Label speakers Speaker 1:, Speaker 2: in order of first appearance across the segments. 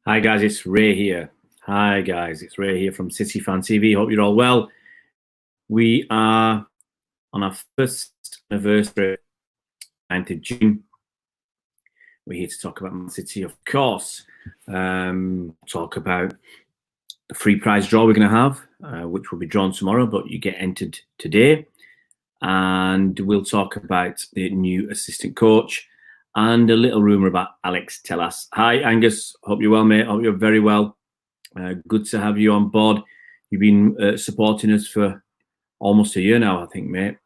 Speaker 1: Hi guys, it's Ray here. Hi guys, it's Ray here from City Fan TV. Hope you're all well. We are on our first anniversary, 9th of June. We're here to talk about Man City, of course. Talk about the free prize draw we're going to have, which will be drawn tomorrow, but you get entered today. And we'll talk about the new assistant coach and a little rumour about Alex Telles. Hi, Angus. Hope you're well, mate. Hope you're very well. Good to have you on board. You've been supporting us for almost a year now, I think, mate.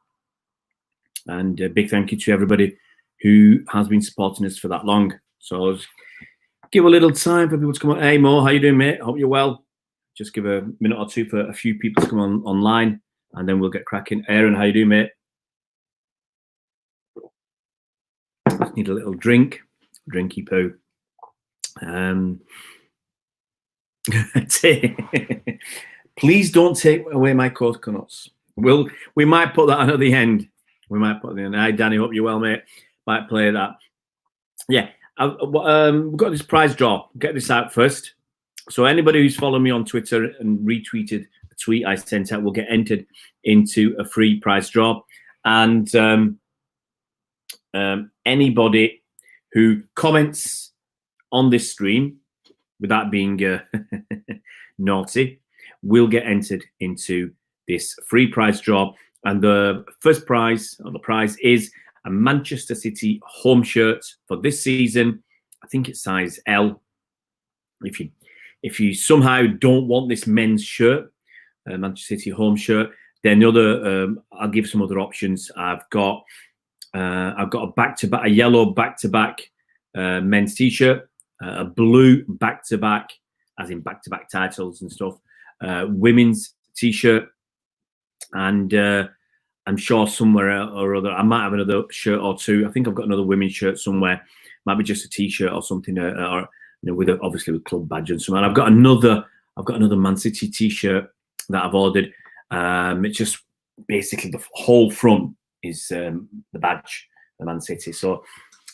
Speaker 1: And a big thank you to everybody who has been supporting us for that long. So let's give a little time for people to come on. Hey, Mo, how you doing, mate? Hope you're well. Just give a minute or two for a few people to come on online, and then we'll get cracking. Aaron, how you doing, mate? Just need a little drinky poo. Please don't take away my coconuts. We might put that on at the end. We might put it in. Hi, Danny. Hope you're well, mate. Might play that. Yeah, we've got this prize draw. Get this out first. So anybody who's followed me on Twitter and retweeted a tweet I sent out will get entered into a free prize draw. And anybody who comments on this stream, without being naughty, will get entered into this free prize draw. And the first prize, or the prize, is a Manchester City home shirt for this season. I think it's size L. If you somehow don't want this men's shirt, Manchester City home shirt, then I'll give some other options. I've got a yellow back-to-back men's t-shirt, a blue back-to-back, as in back-to-back titles and stuff, women's t-shirt, and I'm sure somewhere or other I might have another shirt or two. I think I've got another women's shirt somewhere. Might be just a t-shirt or something, or obviously with club badge and something. And I've got another Man City t-shirt that I've ordered. It's just basically the whole front is the badge, the Man City. So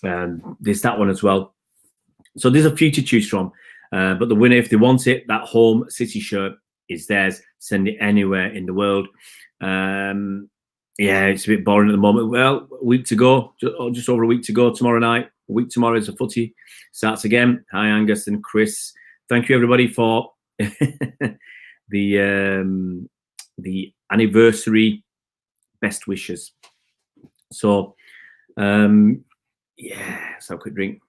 Speaker 1: there's that one as well. So there's a few to choose from. But the winner, if they want it, that home City shirt is theirs. Send it anywhere in the world. Yeah, it's a bit boring at the moment. Well, a week to go, just over a week to go tomorrow night. A week tomorrow is the footy starts again. Hi, Angus and Chris. Thank you, everybody, for the anniversary best wishes. So, yeah, let's have a quick drink.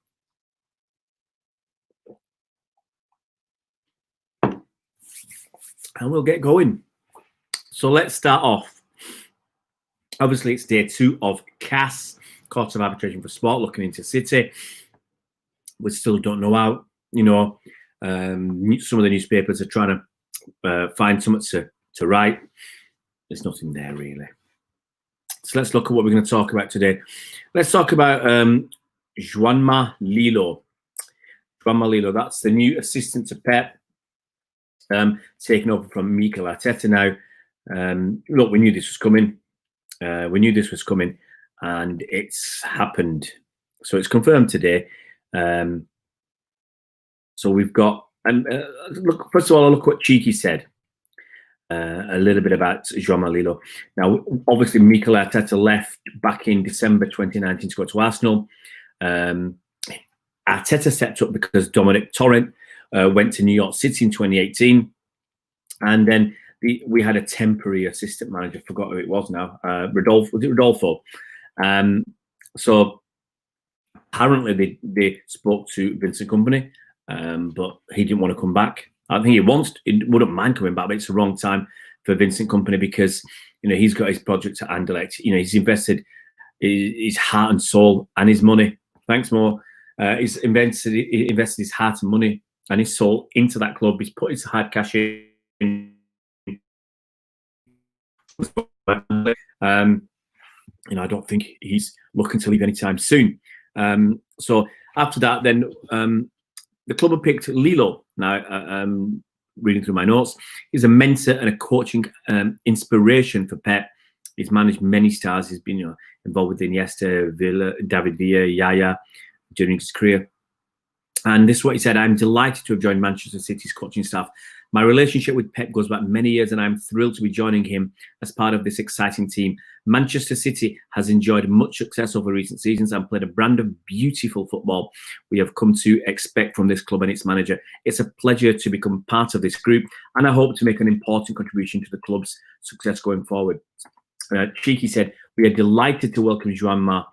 Speaker 1: And we'll get going. So let's start off. Obviously, it's day 2 of CAS, Court of Arbitration for Sport, looking into City. We still don't know how. Some of the newspapers are trying to find something to write. There's nothing there, really. So let's look at what we're going to talk about today. Let's talk about Joanma Lillo. Joanma Lillo, that's the new assistant to Pep, taking over from Mikel Arteta now. Look, we knew this was coming. And it's happened. So it's confirmed today. So we've got, and look, first of all, I'll look what Cheeky said a little bit about Joanma Lillo. Now, obviously, Mikel Arteta left back in December 2019 to go to Arsenal. Arteta stepped up because Dominic Torrent went to New York City in 2018. And then we had a temporary assistant manager, forgot who it was now, Rodolfo? So apparently they spoke to Vincent Kompany, but he didn't want to come back. I think he wouldn't mind coming back, but it's the wrong time for Vincent Kompany because, he's got his project at Anderlecht. He's invested his heart and soul and his money. Thanks, Mo. He's invested his heart and money and his soul into that club. He's put his hard cash in. I don't think he's looking to leave anytime soon. So after that, then the club have picked Lillo. Now, reading through my notes, he's a mentor and a coaching inspiration for Pep. He's managed many stars. He's been involved with Iniesta, Villa, David Villa, Yaya during his career. And this is what he said: "I'm delighted to have joined Manchester City's coaching staff. My relationship with Pep goes back many years, and I'm thrilled to be joining him as part of this exciting team. Manchester City has enjoyed much success over recent seasons and played a brand of beautiful football we have come to expect from this club and its manager. It's a pleasure to become part of this group, and I hope to make an important contribution to the club's success going forward." Cheeky said, "We are delighted to welcome Joan Ma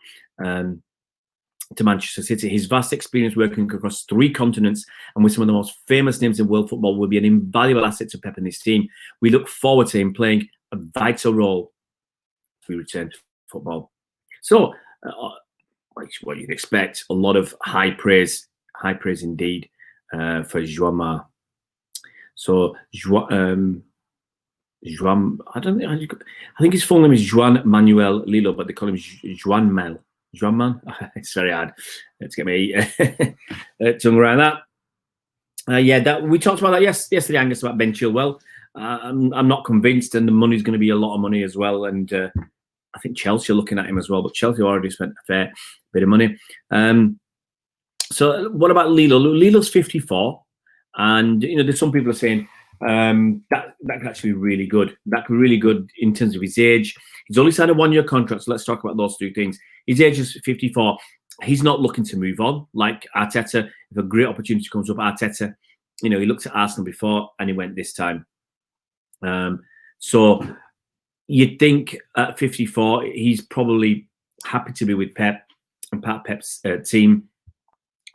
Speaker 1: to Manchester City. His vast experience working across 3 continents and with some of the most famous names in world football will be an invaluable asset to Pep and his team. We look forward to him playing a vital role as we return to football." So, what you'd expect, a lot of high praise indeed for Joan Ma. So, Joan, I think his full name is Joan Manuel Lillo, but they call him Joan Mel. Joan Man. It's very hard to get me tongue around that. Yeah, we talked about that yesterday, Angus, about Ben Chilwell. I'm not convinced, and the money's going to be a lot of money as well. And I think Chelsea are looking at him as well, but Chelsea already spent a fair bit of money. So what about Lillo? Lillo's 54, and there's some people are saying that could actually be really good. That could be really good in terms of his age. He's only signed a 1-year contract, so let's talk about those 2 things. His age is 54. He's not looking to move on like Arteta. If a great opportunity comes up, Arteta, he looked at Arsenal before and he went this time. So you'd think at 54, he's probably happy to be with Pep and Pep's team.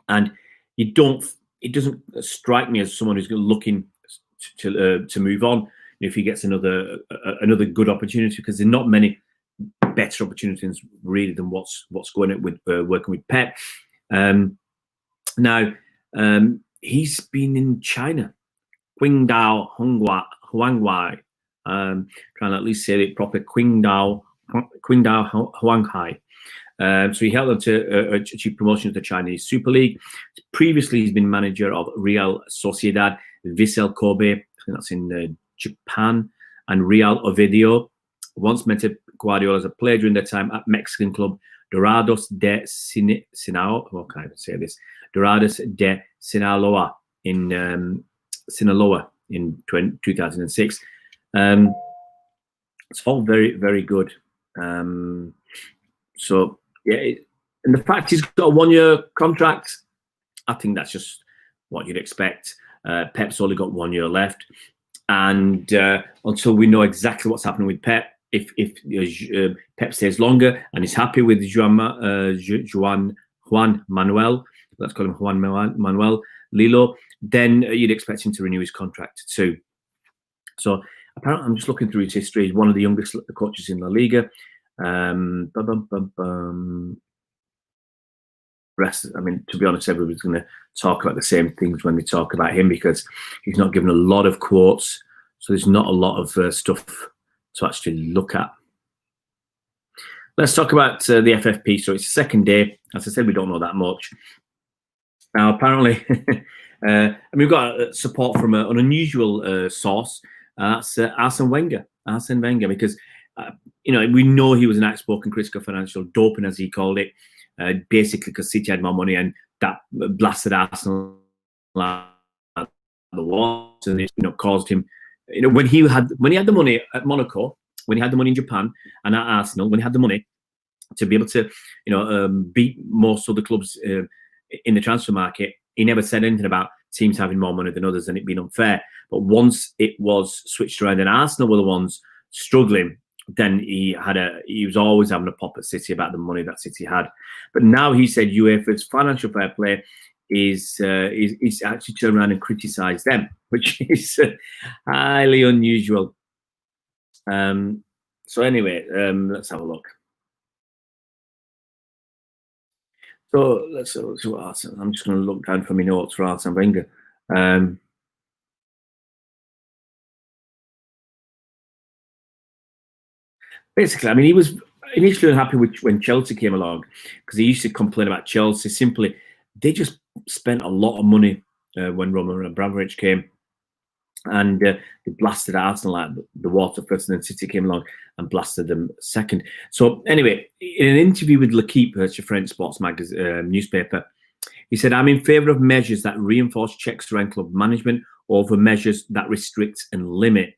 Speaker 1: And it doesn't strike me as someone who's looking to move on if he gets another good opportunity, because there are not many better opportunities really than what's going on with working with Pep. Now he's been in China, Qingdao Huanghai. Trying to at least say it proper, Qingdao Huanghai. So he held on to achieve promotion to the Chinese Super League. Previously, he's been manager of Real Sociedad, Vissel Kobe, I think that's in Japan, and Real Oviedo. Once mentored Guardiola as a player during their time at Mexican club Dorados de Sinaloa. What can I say this? Dorados de Sinaloa in Sinaloa in 2006. It's all very, very good. So yeah, and the fact he's got a 1-year contract, I think that's just what you'd expect. Pep's only got 1 year left, and until we know exactly what's happening with Pep, if Pep stays longer and is happy with Juan Manuel, let's call him Juan Manuel Lillo, then you'd expect him to renew his contract too. So apparently, I'm just looking through his history. He's one of the youngest coaches in La Liga. Rest, I mean, to be honest, everybody's going to talk about the same things when they talk about him, because he's not given a lot of quotes, so there's not a lot of stuff to actually look at. Let's talk about the FFP. So it's the second day. As I said, we don't know that much. Now, apparently, and we've got support from an unusual source. That's Arsene Wenger. Arsene Wenger, because we know he was an outspoken critic of financial doping, as he called it, basically because City had more money, and that blasted Arsenal out the wall, and it caused him. When he had the money at Monaco, when he had the money in Japan, and at Arsenal, when he had the money to be able to beat most of the clubs in the transfer market, he never said anything about teams having more money than others and it being unfair. But once it was switched around and Arsenal were the ones struggling, then he was always having a pop at City about the money that City had. But now he said UEFA's financial fair play is actually turned around and criticised them, which is highly unusual. So anyway, let's have a look. So let's see what Arsene. I'm just going to look down for my notes for Arsene Wenger. Basically, I mean, he was initially unhappy when Chelsea came along, because he used to complain about Chelsea. Simply, they just spent a lot of money when Roman Abramovich came, and they blasted Arsenal out the water first, and then City came along and blasted them second. So anyway, in an interview with L'Equipe, that's your French sports magazine newspaper, He said, I'm in favour of measures that reinforce checks around club management over measures that restrict and limit.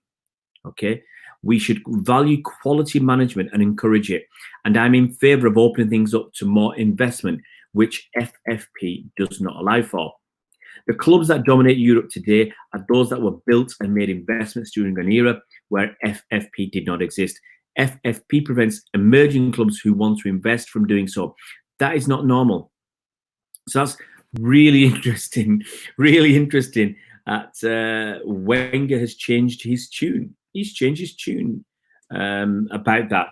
Speaker 1: Okay, we should value quality management and encourage it. And I'm in favour of opening things up to more investment, which FFP does not allow for. The clubs that dominate Europe today are those that were built and made investments during an era where FFP did not exist. FFP prevents emerging clubs who want to invest from doing so. That is not normal. So that's really interesting, really interesting that Wenger has changed his tune. He's changed his tune about that.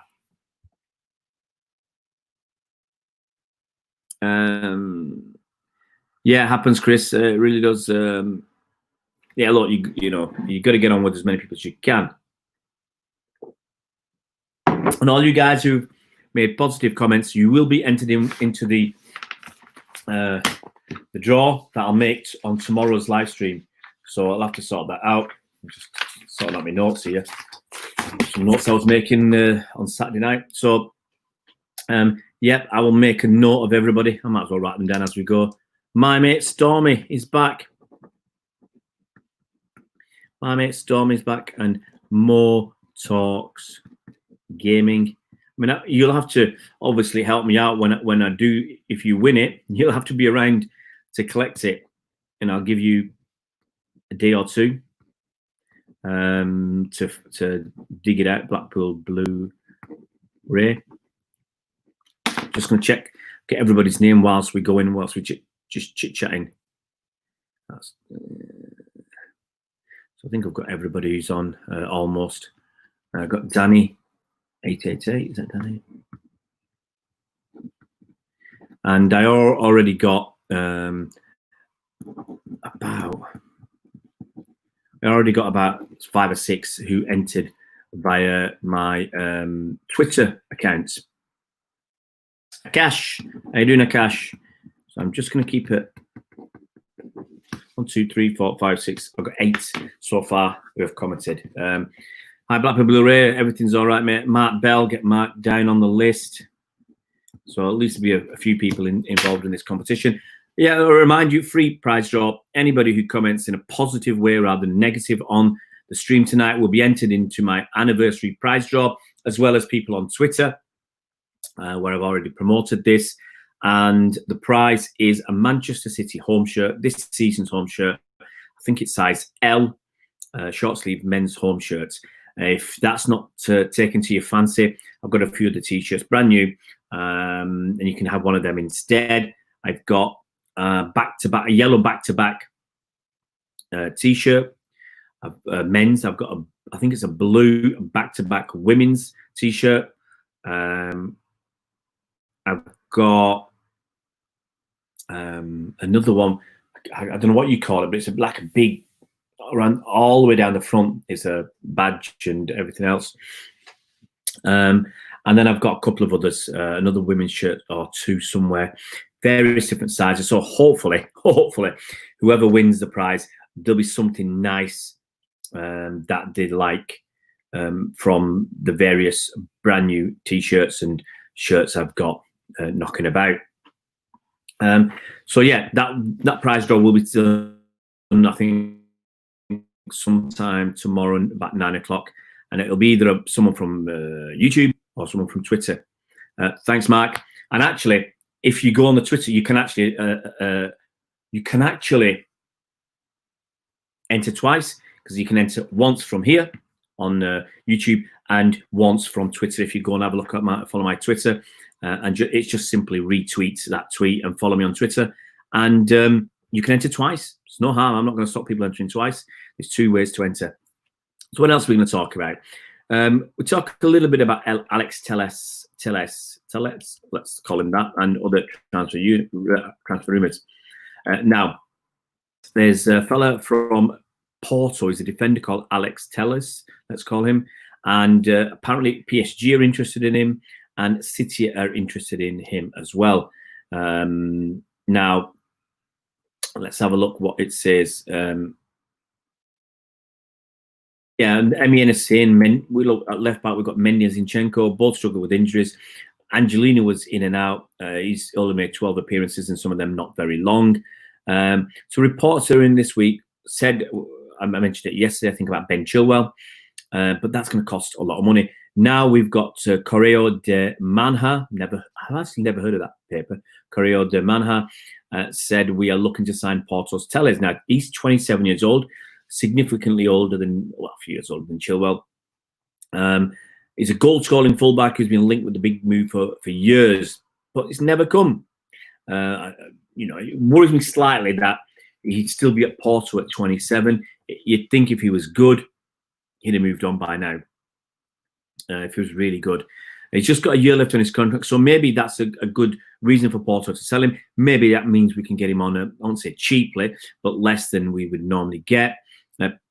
Speaker 1: Yeah, it happens, Chris. It really does. Yeah, look, you know, you got to get on with as many people as you can. And all you guys who've made positive comments, you will be entered into the draw that I'll make on tomorrow's live stream. So I'll have to sort that out. I'm just sorting out my notes here. Some notes I was making on Saturday night. So, yeah, I will make a note of everybody. I might as well write them down as we go. My mate Stormy is back. My mate Stormy's back, and more talks gaming. I mean, you'll have to obviously help me out when I do. If you win it, you'll have to be around to collect it, and I'll give you a day or two to dig it out. Blackpool Blu-ray. Just going to get everybody's name whilst we go in, whilst we just chit-chatting. That's, so I think I've got everybody who's on almost. I've got Danny 888. Is that Danny? And I already got about 5 or 6 who entered via my Twitter accounts. Akash, how you doing, Akash? So I'm just going to keep it 1, 2, 3, 4, 5, 6. I've got 8 so far who have commented. Hi, Blackpool Blu-ray. Everything's all right, mate. Mark Bell, get Mark down on the list. So at least there'll be a few people involved in this competition. Yeah, I'll remind you, free prize draw. Anybody who comments in a positive way rather than negative on the stream tonight will be entered into my anniversary prize draw, as well as people on Twitter, where I've already promoted this. And the prize is a Manchester City home shirt, this season's home shirt. I think it's size L, short sleeve men's home shirts. If that's not taken to your fancy, I've got a few of the t-shirts, brand new, and you can have one of them instead. I've got a yellow back-to-back t-shirt, men's. I've got I think it's a blue back-to-back women's t-shirt. I've got another one. I don't know what you call it, but it's like a big, around all the way down the front is a badge and everything else. And then I've got a couple of others, another women's shirt or 2 somewhere, various different sizes. So hopefully, whoever wins the prize, there'll be something nice that they like from the various brand new t-shirts and shirts I've got knocking about. So yeah, that prize draw will be done, I think, sometime tomorrow about 9 o'clock, and it'll be either someone from YouTube or someone from Twitter. Thanks, Mark. And actually, if you go on the Twitter, you can actually enter twice, because you can enter once from here on YouTube and once from Twitter. If you go and have a look at follow my Twitter, and it's just simply retweet that tweet and follow me on Twitter, and you can enter twice. It's no harm. I'm not going to stop people entering twice. There's 2 ways to enter. So what else are we going to talk about? We talk a little bit about Alex Telles, let's call him that, and other transfer rumours. Now, there's a fella from Porto. He's a defender called Alex Telles, let's call him. And apparently PSG are interested in him, and City are interested in him as well. Now, let's have a look what it says. Yeah, and Emi Enessin, we look at left back, we've got Mendy and Zinchenko, both struggle with injuries. Angelino was in and out. He's only made 12 appearances, and some of them not very long. So reports are in this week said, I mentioned it yesterday, I think, about Ben Chilwell, but that's going to cost a lot of money. Now we've got Correo de Manha. I've actually never heard of that paper. Correo de Manha said we are looking to sign Porto's Telles. Now he's 27 years old, significantly older than, well, a few years older than Chilwell. He's a goal-scoring fullback who's been linked with the big move for years, but it's never come. It worries me slightly that he'd still be at Porto at 27. You'd think if he was good, he'd have moved on by now. If he was really good. He's just got a year left on his contract, so maybe that's a good reason for Porto to sell him. Maybe that means we can get him on, I won't say cheaply, but less than we would normally get.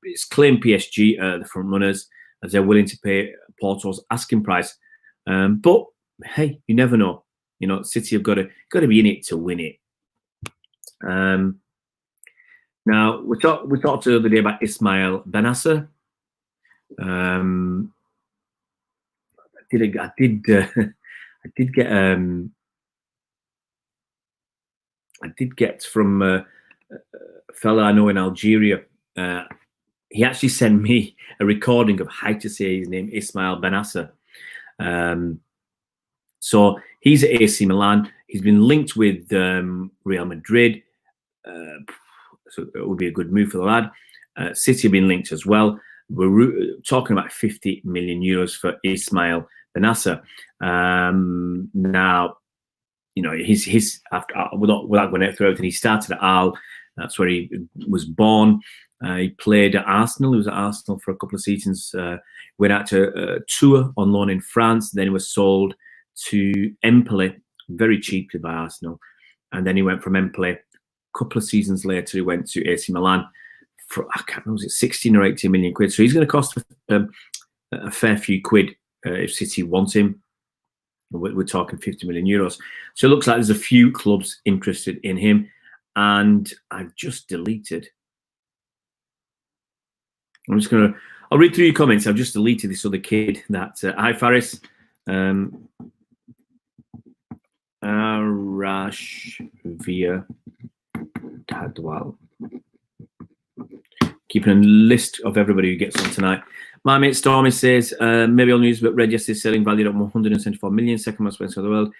Speaker 1: It's claimed PSG, the front runners, as they're willing to pay Porto's asking price. But hey, you never know. City have got to be in it to win it. Now we talked the other day about Ismail Bennacer. I did get from a fella I know in Algeria. He actually sent me a recording of how to say his name, Ismail Bennacer. So he's at AC Milan. He's been linked with Real Madrid. So it would be a good move for the lad. City have been linked as well. We're talking about 50 million euros for Ismail Bennacer. Now, he's after without going through everything, he started at Al. That's where he was born. He played at Arsenal. He was at Arsenal for a couple of seasons. Went out to tour on loan in France. Then he was sold to Empoli very cheaply by Arsenal. And then he went from Empoli. A couple of seasons later, he went to AC Milan for, I can't remember, was it 16 or 18 million quid. So he's going to cost a fair few quid if City want him. We're talking 50 million euros. So it looks like there's a few clubs interested in him. And I've just deleted. I'll read through your comments. I've just deleted this other kid that, hi Faris. Arashvia Tadwal. Keeping a list of everybody who gets on tonight. My mate Stormy says, maybe on news, but read yesterday selling valued at 174 million, second most expensive in the world.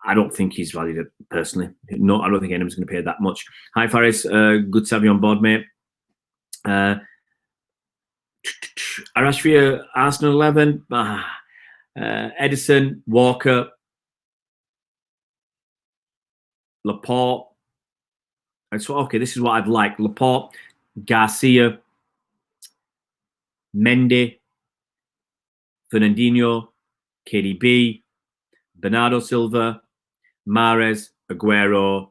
Speaker 1: I don't think he's valued it personally. No, I don't think anyone's going to pay that much. Hi Faris, good to have you on board, mate. Arashvia, Arsenal 11. Edison, Walker, Laporte. And so, okay, this is what I'd like. Laporte, Garcia, Mendy, Fernandinho, KDB, Bernardo Silva, Mahrez, Aguero,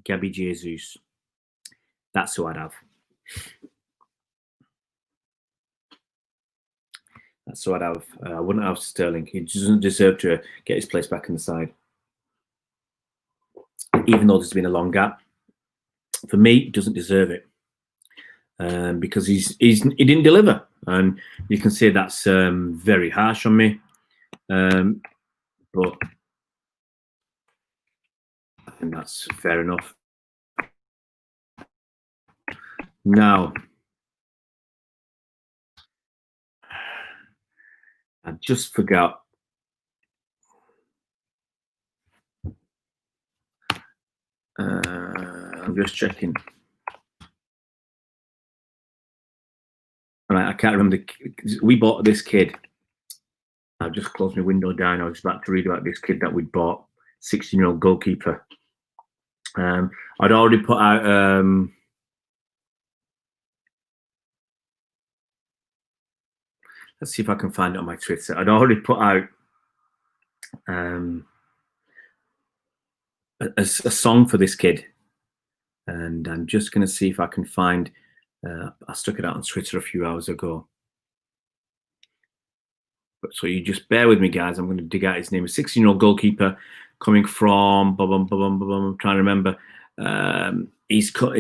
Speaker 1: Gabi Jesus. That's who I'd have. That's who I'd have. I wouldn't have Sterling. He doesn't deserve to get his place back in the side. Even though there's been a long gap. For me, he doesn't deserve it. Because he didn't deliver. And you can say that's very harsh on me. But I think that's fair enough. Now, I just forgot. I'm just checking. Right, I can't remember. We bought this kid. I've just closed my window down. I was about to read about this kid that we'd bought, 16-year-old goalkeeper. I'd already put out. Let's see if I can find it on my Twitter. I'd already put out a song for this kid. And I'm just going to see if I can find. I stuck it out on Twitter a few hours ago. But so you just bear with me, guys. I'm going to dig out his name. A 16-year-old goalkeeper coming from. I'm trying to remember. He's come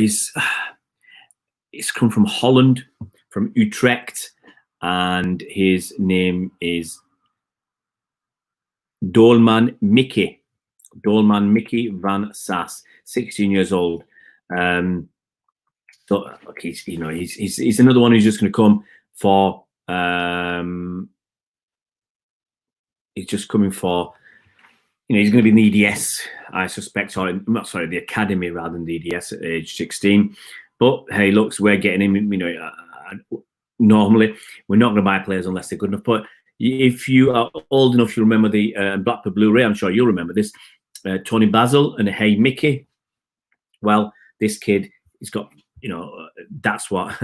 Speaker 1: from Holland, from Utrecht, and his name is Dolman Mickey van Sass, 16 years old. So okay, he's another one who's just going to come for. He's just coming for. He's going to be in the EDS, I suspect, or not. Sorry, the academy rather than the EDS at age 16. But hey, looks, we're getting him. Normally we're not going to buy players unless they're good enough. But if you are old enough, you remember the Blackpool Blu-ray. I'm sure you'll remember this. Tony Basil and Hey Mickey. Well, this kid, he's got, that's what,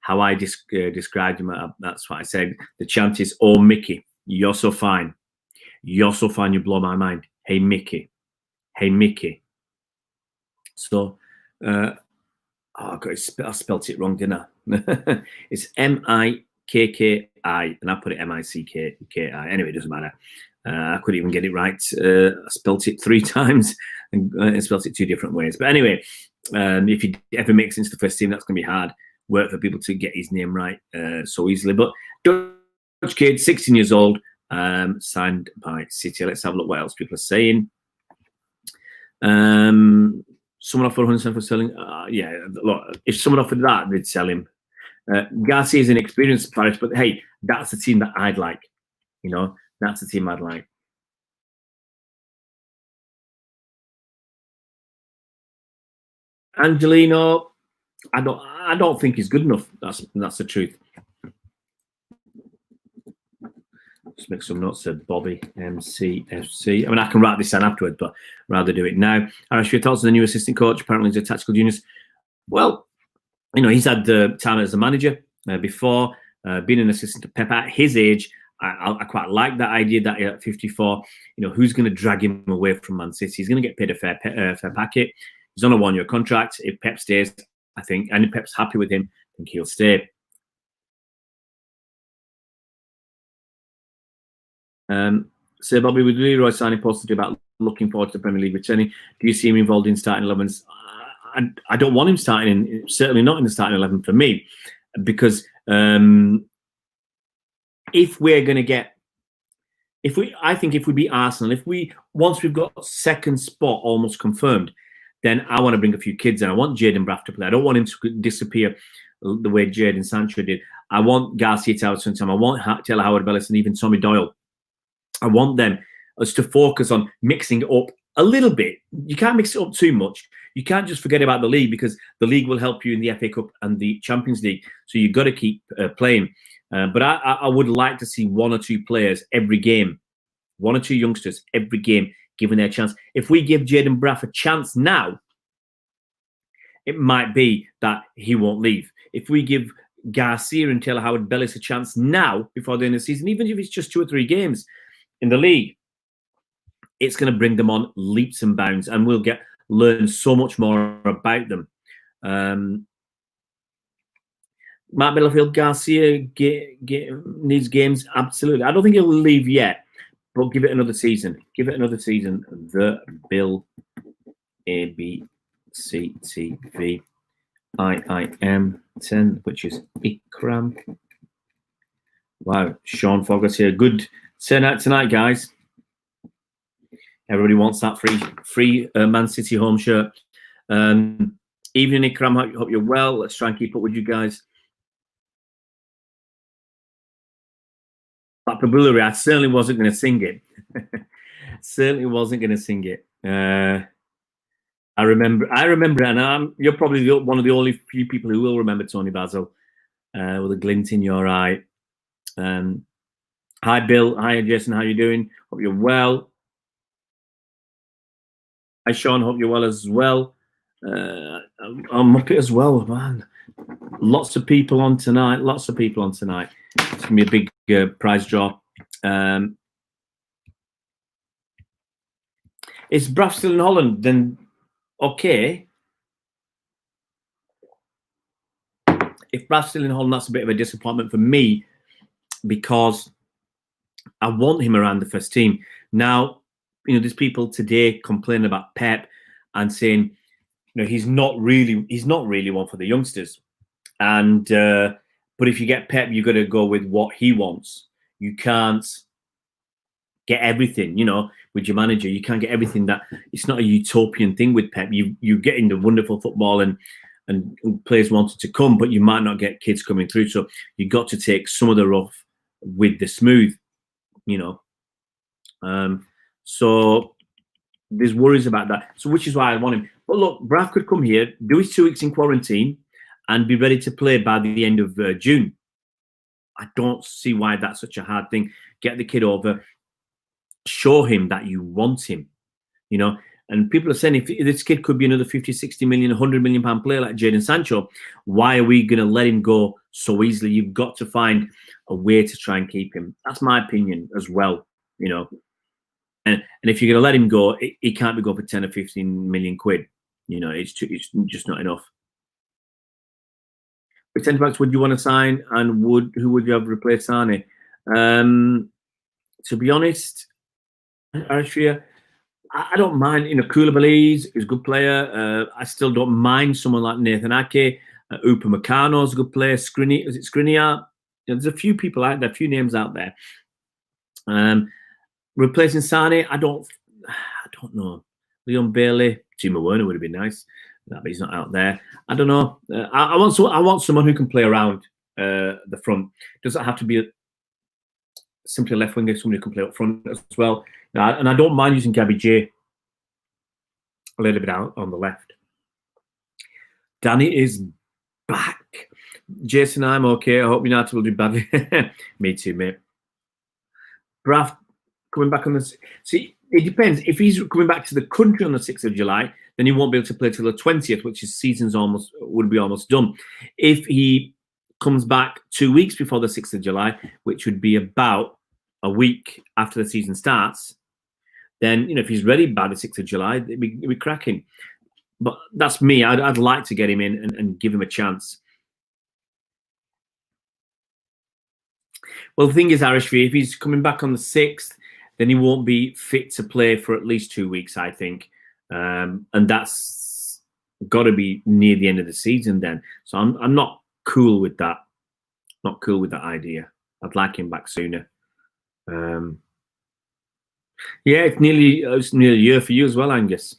Speaker 1: how I described him. That's what I said. The chant is, "Oh, Mickey, you're so fine. You're so fine, you blow my mind. Hey, Mickey. Hey, Mickey." So, I spelt it wrong, didn't I? It's Mikki, and I put it Micki. Anyway, it doesn't matter. I couldn't even get it right. I spelt it 3 times and spelt it 2 different ways. But anyway, if he ever makes it into the first team, that's going to be hard work for people to get his name right so easily. But Dutch kid, 16 years old, signed by City. Let's have a look what else people are saying. Someone offered 100 for selling. Yeah, look, if someone offered that, they'd sell him. Garcia is an experienced player, but hey, that's the team that I'd like. That's the team I'd like. Angelino, I don't think he's good enough. That's the truth. Just make some notes of Bobby MCFC. I mean, I can write this down afterwards, but rather do it now. Arash, your thoughts on the new assistant coach? Apparently, he's a tactical genius. Well, he's had time as a manager before, being an assistant to Pep at his age. I quite like that idea that at 54, who's going to drag him away from Man City? He's going to get paid a fair packet. He's on a 1-year contract. If Pep stays, I think, and if Pep's happy with him, I think he'll stay. Sir Bobby, with Leroy signing positive about looking forward to the Premier League returning, do you see him involved in starting 11s? I don't want him starting certainly not in the starting 11 for me, because if we're going to get, I think if we beat Arsenal, once we've got second spot almost confirmed, then I want to bring a few kids in. I want Jayden Braff to play. I don't want him to disappear the way Jadon Sancho did. I want Garcia to have some time. I want Taylor Howard-Bellis and even Tommy Doyle. I want them us to focus on mixing it up a little bit. You can't mix it up too much. You can't just forget about the league, because the league will help you in the FA Cup and the Champions League. So you've got to keep playing. But I would like to see 1 or 2 players every game, 1 or 2 youngsters every game given their chance. If we give Jayden Braff a chance now, it might be that he won't leave. If we give Garcia and Taylor Howard-Bellis a chance now before the end of the season, even if it's just 2 or 3 games in the league, it's going to bring them on leaps and bounds, and we'll learn so much more about them. Mark Middlefield, Garcia needs games, absolutely. I don't think he'll leave yet, but give it another season. Give it another season. The Bill ABCTV IIM 10, which is Ikram. Wow, Sean Foggart here. Good turnout tonight, guys. Everybody wants that free Man City home shirt. Evening, Ikram. Hope you're well. Let's try and keep up with you guys. Blackpool Blu-ray, I certainly wasn't going to sing it. Certainly wasn't going to sing it. I remember, and you're probably one of the only few people who will remember Tony Basil with a glint in your eye. Hi, Bill. Hi, Jason. How you doing? Hope you're well. Hi, Sean. Hope you're well as well. I'm up it as well, man. Lots of people on tonight. It's going to be a big prize draw. Is Braff still in Holland? Then okay. If Braff's still in Holland, that's a bit of a disappointment for me, because I want him around the first team. Now, there's people today complaining about Pep and saying, he's not really one for the youngsters. And but if you get Pep, you've got to go with what he wants. You can't get everything. You know, with your manager, you can't get everything. That it's not a utopian thing with Pep. You getting the wonderful football and players wanted to come, but you might not get kids coming through. So you got to take some of the rough with the smooth. You know, so there's worries about that. So which is why I want him. But look, Brav could come here, do his 2 weeks in quarantine, and be ready to play by the end of June. I don't see why that's such a hard thing. Get the kid over, show him that you want him, you know. And people are saying if this kid could be another 50, 60 million, 100 million pound player like Jadon Sancho, why are we going to let him go so easily? You've got to find a way to try and keep him. That's my opinion as well, you know. And if you're going to let him go, he can't be going for 10 or 15 million quid. You know, it's just not enough. Which centre backs would you want to sign, and who would you have replaced Sane? To be honest, Austria, I don't mind. You know, Koulibaly is a good player. I still don't mind someone like Nathan Ake. Upamecano's a good player. Is it Skriniar? You know, there's a few people out there, a few names out there. Replacing Sane, I don't know. Leon Bailey, Timo Werner would have been nice, but he's not out there. I don't know. I want someone who can play around the front. Doesn't have to be simply a left winger. Somebody who can play up front as well. And I don't mind using Gabby J a little bit out on the left. Danny is back. Jason, I'm okay. I hope United will do badly. Me too, mate. Brav coming back on this. See, it depends. If he's coming back to the country on the 6th of July, then he won't be able to play till the 20th, which his season's would be almost done. If he comes back 2 weeks before the 6th of July, which would be about a week after the season starts, then, you know, if he's ready by the 6th of July, it'd be cracking. But that's me. I'd like to get him in and give him a chance. Well, the thing is, Arishvi, if he's coming back on the 6th, then he won't be fit to play for at least 2 weeks, I think. And that's got to be near the end of the season then. So I'm not cool with that. Not cool with that idea. I'd like him back sooner. Yeah, it's nearly a year for you as well, Angus.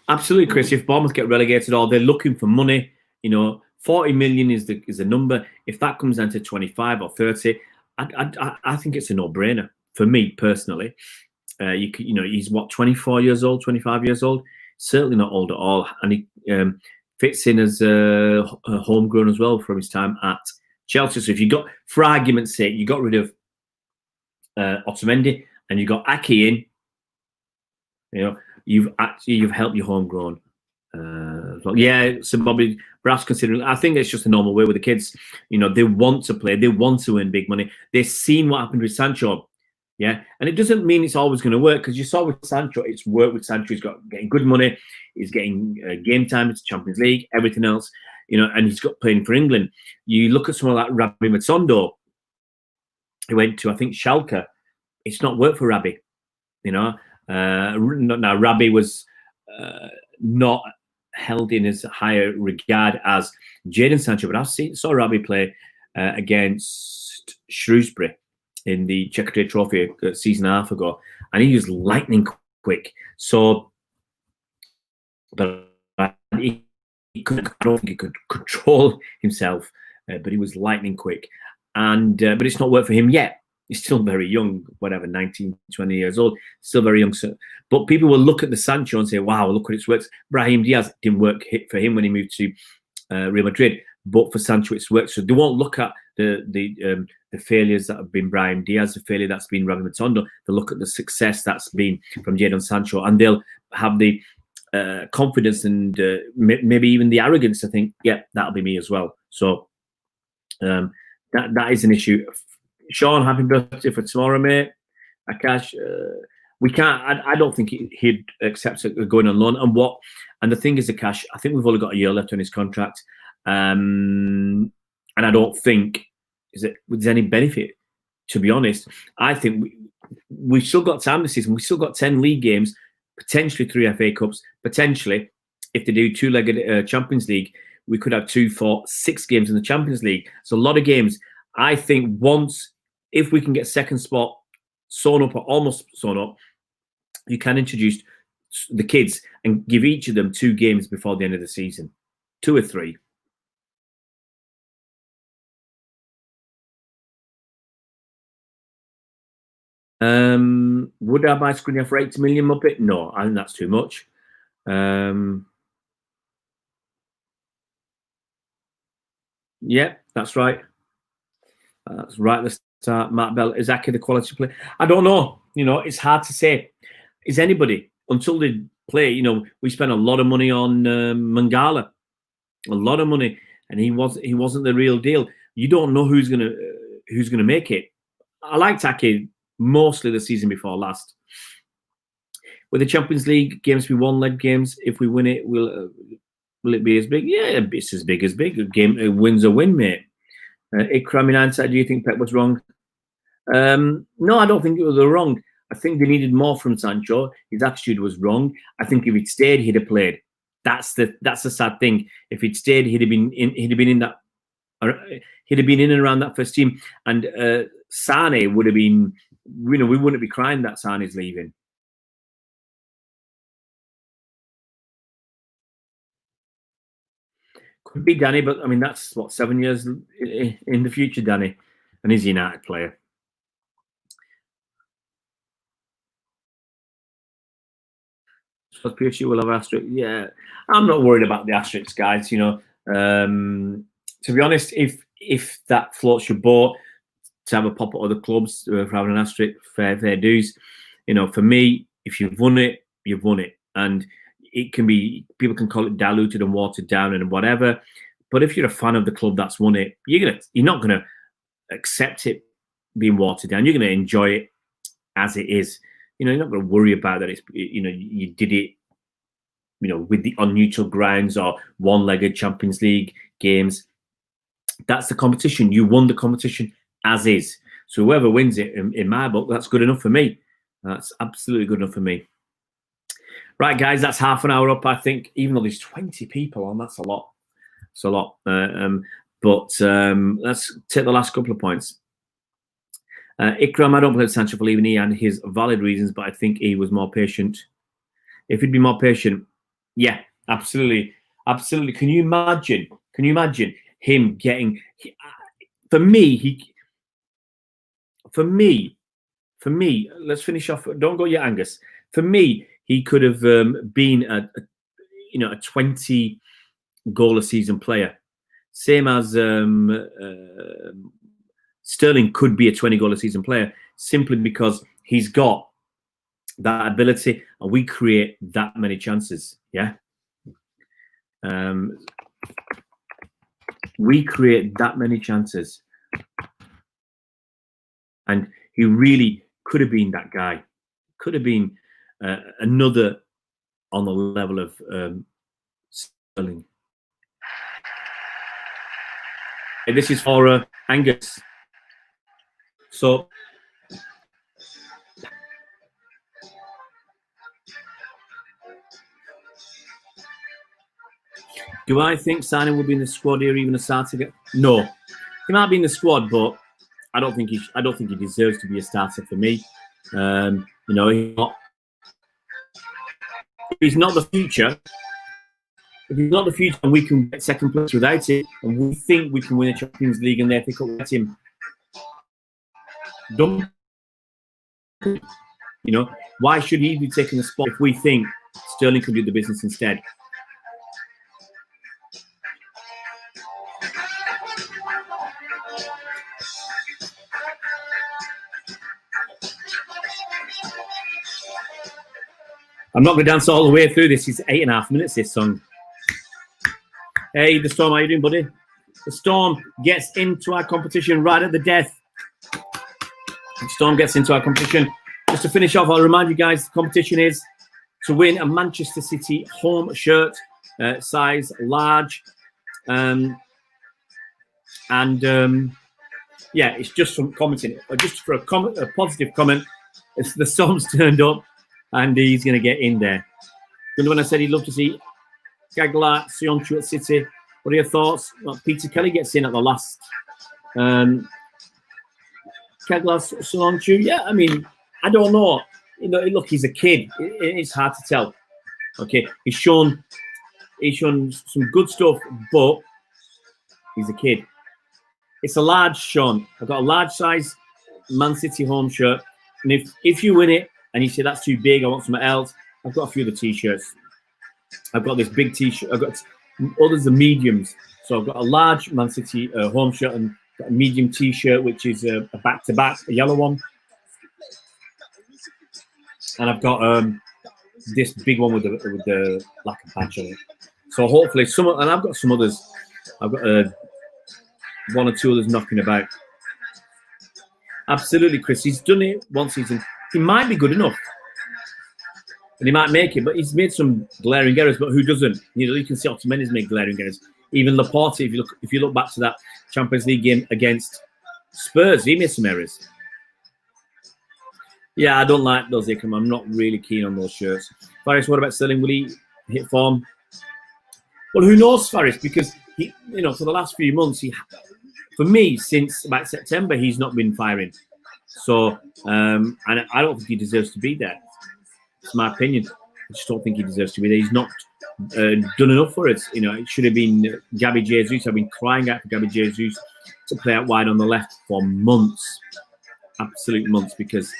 Speaker 1: Absolutely, Chris. If Bournemouth get relegated or they're looking for money, you know, 40 million is the number. If that comes down to 25 or 30, I think it's a no-brainer for me personally. You know, he's what, 24 years old, 25 years old, certainly not old at all, and he fits in as a homegrown as well from his time at Chelsea. So if you got, for argument's sake, you got rid of Otamendi and you got Ake in, you know, you've helped your homegrown. Well, yeah, so Bobby Brav's considering. I think it's just a normal way with the kids. You know, they want to play, they want to earn big money. They've seen what happened with Sancho, yeah, and it doesn't mean it's always going to work, because you saw with Sancho, it's worked with Sancho. He's got getting good money, he's getting game time, it's Champions League, everything else, you know, and he's got playing for England. You look at someone like Rabbi Matondo, he went to, I think, Schalke. It's not worked for Rabbi, you know. Now Rabbi was not held in as higher regard as Jadon Sancho, but I saw Rabbi play against Shrewsbury in the Checkatrade Trophy a season and a half ago, and he was lightning quick. So, but I don't think he could control himself, but he was lightning quick, and but it's not worked for him yet. He's still very young, whatever, 19, 20 years old, still very young. So, but people will look at the Sancho and say, wow, look what it's worked. Brahim Diaz didn't work for him when he moved to Real Madrid, but for Sancho it's worked. So they won't look at the failures that have been Brahim Diaz, the failure that's been Rabbi Matondo. They'll look at the success that's been from Jadon Sancho, and they'll have the confidence and maybe even the arrogance to think, yeah, that'll be me as well. So that is an issue. Sean, happy birthday for tomorrow, mate. Akash, we can't. I don't think he'd accept going on loan. And the thing is, Akash, I think we've only got a year left on his contract, and I don't think there's any benefit. To be honest, I think we've still got time this season. We've still got 10 league games, potentially 3 FA Cups, potentially if they do 2-legged Champions League, we could have 2, 4, 6 games in the Champions League. So a lot of games. I think if we can get second spot sewn up or almost sewn up, you can introduce the kids and give each of them 2 games before the end of the season, 2 or 3. Would I buy Skriniar for 80 million, Muppet? No, I think that's too much. Yeah, that's right. That's right. Let's start. Matt Bell. Is Ake the quality player? I don't know. It's hard to say. Is anybody until they play? We spent a lot of money on Mangala, a lot of money, and he wasn't the real deal. You don't know who's gonna make it. I liked Ake mostly the season before last. With the Champions League games be one-leg games. If we win it, will it be as big? Yeah, it's as big as big. A game, a win's a win, mate. Ikram, in hindsight, do you think Pep was wrong? No, I don't think it was wrong. I think they needed more from Sancho. His attitude was wrong. I think if he'd stayed, he'd have played. That's the sad thing. If he'd stayed, he'd have been in and around that first team. And Sane would have been. We wouldn't be crying that Sane's leaving. Could be Danny, but I mean that's 7 years in the future, Danny, and he's a United player. So PSG will have asterisk. Yeah, I'm not worried about the asterisks, guys. To be honest, if that floats your boat to have a pop at other clubs for having an asterisk, fair dues. For me, if you've won it, you've won it, and it can be, people can call it diluted and watered down and whatever. But if you're a fan of the club that's won it, you're not gonna accept it being watered down. You're gonna enjoy it as it is. You're not gonna worry about that. It's you did it, with the on neutral grounds or one-legged Champions League games. That's the competition. You won the competition as is. So whoever wins it, in my book, that's good enough for me. That's absolutely good enough for me. Right, guys, that's half an hour up, I think. Even though there's 20 people on, that's a lot. It's a lot. But let's take the last couple of points. Ikram, I don't blame Sancho for leaving. He had his valid reasons, but I think he was more patient. If he'd be more patient, yeah, absolutely. Absolutely. Can you imagine him getting... For me, let's finish off. Don't go yet, Angus. For me, he could have been a 20 goal a season player, same as Sterling could be a 20 goal a season player, simply because he's got that ability, and we create that many chances. Yeah, we create that many chances, and he really could have been that guy. Could have been another on the level of Sterling. And this is for Angus. So do I think Sane will be in the squad here, even a starter? No, he might be in the squad, but I don't think he deserves to be a starter for me. He's not the future. If he's not the future, and we can get second place without it, and we think we can win the Champions League and therefore let him. Dumb. Why should he be taking the spot if we think Sterling could do the business instead? I'm not going to dance all the way through this. It's 8.5 minutes, this song. Hey, The Storm, how you doing, buddy? The Storm gets into our competition right at the death. The Storm gets into our competition. Just to finish off, I'll remind you guys, the competition is to win a Manchester City home shirt, size large. Yeah, it's just from commenting, or just for a positive comment. It's the Storm's turned up, and he's going to get in there. Remember when I said he'd love to see Gagla, Sionchu at City? What are your thoughts? Well, Peter Kelly gets in at the last Kaglas Solanchu? Yeah, I mean, I don't know. You know, look, he's a kid. It's hard to tell. Okay, he's shown some good stuff, but he's a kid. It's a large Sean. I've got a large size Man City home shirt, and if you win it and you say that's too big, I want something else, I've got a few of the t-shirts. I've got this big t-shirt. I've got others are mediums. So I've got a large Man City home shirt and got a medium t-shirt, which is a back-to-back, a yellow one. And I've got this big one with the black patch on it. So hopefully and I've got some others. I've got one or two others knocking about. Absolutely, Chris. He's done it one season. He might be good enough. And he might make it, but he's made some glaring errors. But who doesn't? You know, you can see Otamendi's made glaring errors. Even Laporte, if you look back to that Champions League game against Spurs, he made some errors. Yeah, I don't like those Ikram. I'm not really keen on those shirts. Faris, what about Sterling? Will he hit form? Well, who knows, Faris? Because he, you know, for the last few months, for me, since about September, he's not been firing. So, and I don't think he deserves to be there. It's my opinion. I just don't think he deserves to be there. He's not done enough for us. You know, it should have been Gabby Jesus. I've been crying out for Gabby Jesus to play out wide on the left for months, absolute months, because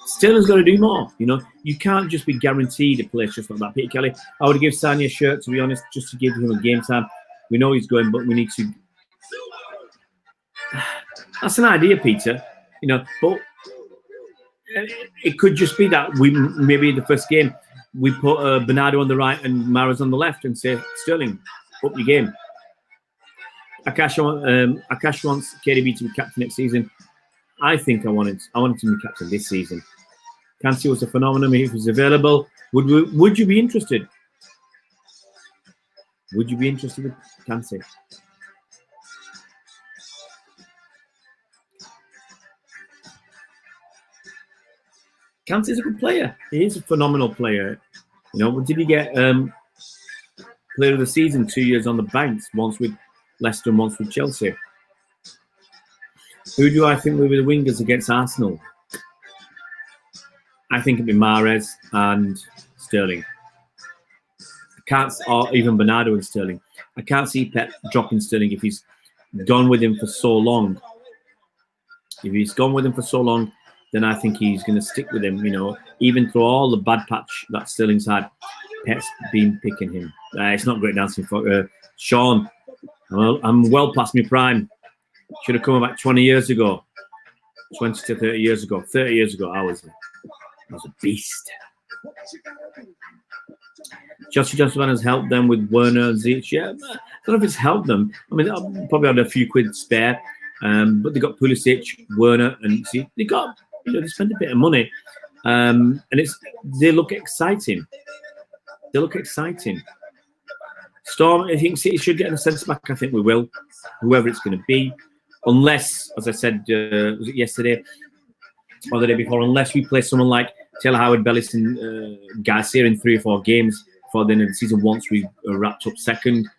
Speaker 1: Sterling's got to do more. You know, you can't just be guaranteed a place just like that. Peter Kelly, I would give Sanya a shirt, to be honest, just to give him a game time. We know he's going, but we need to. That's an idea, Peter. You know, but it could just be that we maybe the first game we put Bernardo on the right and Mahrez on the left and say, Sterling, up your game. Akash wants KDB to be captain next season. I think I wanted him to be captain this season. Kansi was a phenomenon if he was available. Would you be interested? Would you be interested in Kansi? Kansi is a good player. He is a phenomenal player. You know, did he get player of the season 2 years on the banks, once with Leicester and once with Chelsea? Who do I think will be the wingers against Arsenal? I think it'd be Mahrez and Sterling. Or even Bernardo and Sterling. I can't see Pep dropping Sterling if he's gone with him for so long. If he's gone with him for so long, then I think he's going to stick with him. You know, even through all the bad patch that Sterling's had, Pep's been picking him. It's not great dancing for Sean. I'm well past my prime. Should have come about 20 years ago. 20 to 30 years ago. 30 years ago, I was a beast. Chelsea Johnson has helped them with Werner and Ziyech. Yeah, I don't know if it's helped them. I mean, they'll probably had a few quid spare, but they got Pulisic, Werner, and Ziyech. They got, you know, they spent a bit of money, and they look exciting. They look exciting. Storm, I think City should get a centre back. I think we will, whoever it's going to be, unless, as I said, was it yesterday or the day before? Unless we play someone like Taylor Howard-Bellis and Garcia in 3 or 4 games before the end of the season, once we wrapped up second,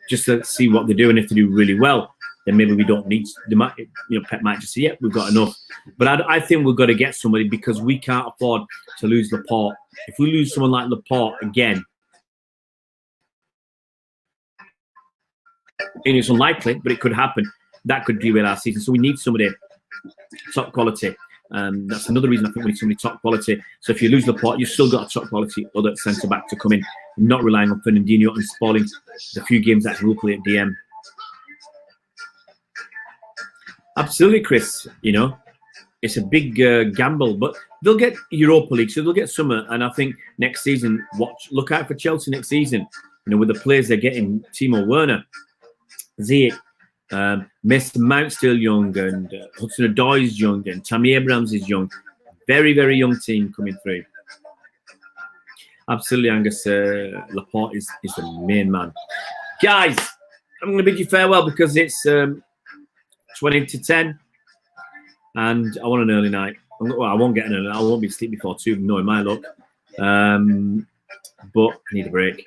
Speaker 1: just to see what they do, and if they do really well, then maybe we don't need. They might, you know, Pep might just say, "Yeah, we've got enough." But I think we've got to get somebody, because we can't afford to lose Laporte. If we lose someone like Laporte again, and it's unlikely, but it could happen. That could derail our season. So we need somebody top quality. That's another reason I think we need somebody top quality. So if you lose Laporte, you've still got a top quality other centre back to come in, not relying on Fernandinho and Smalling the few games that he will play at DM. Absolutely, Chris. You know, it's a big gamble, but they'll get Europa League, so they'll get summer. And I think next season, look out for Chelsea next season. You know, with the players they're getting, Timo Werner, Ziyech, Mason Mount's still young, and Hudson-Odoi is young, and Tammy Abrams is young. Very, very young team coming through. Absolutely, Angus. Laporte is the main man. Guys, I'm going to bid you farewell because it's 20 to 10, and I want an early night. Well, I won't get an early night. I won't be asleep before 2, knowing my luck. But I need a break.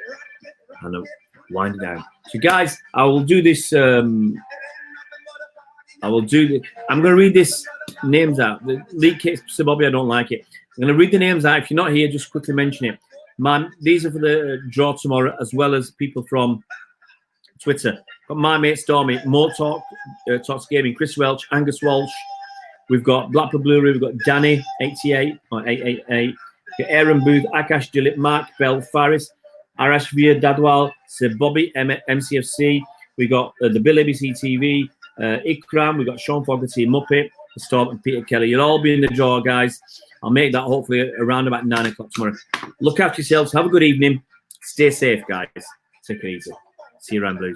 Speaker 1: I know. winding down. So, guys, I will do this. I'm going to read this names out. The league kits, Sir Bobby, I don't like it. I'm going to read the names out. If you're not here, just quickly mention it. Man, these are for the draw tomorrow, as well as people from Twitter. Got my mate Stormy, More Talk, Talks Gaming, Chris Welch, Angus Walsh. We've got Blackpool Blu-ray. We've got Danny 88 or 888. We've got Aaron Booth, Akash Dilip, Mark Bell, Faris, Arash Veer Dadwal, Sir Bobby, MCFC. We got the Bill ABC TV, Ikram. We got Sean Fogarty, Muppet, Storm, and Peter Kelly. You'll all be in the draw, guys. I'll make that hopefully around about 9 o'clock tomorrow. Look after yourselves. Have a good evening. Stay safe, guys. Take it easy. See you around, Blues.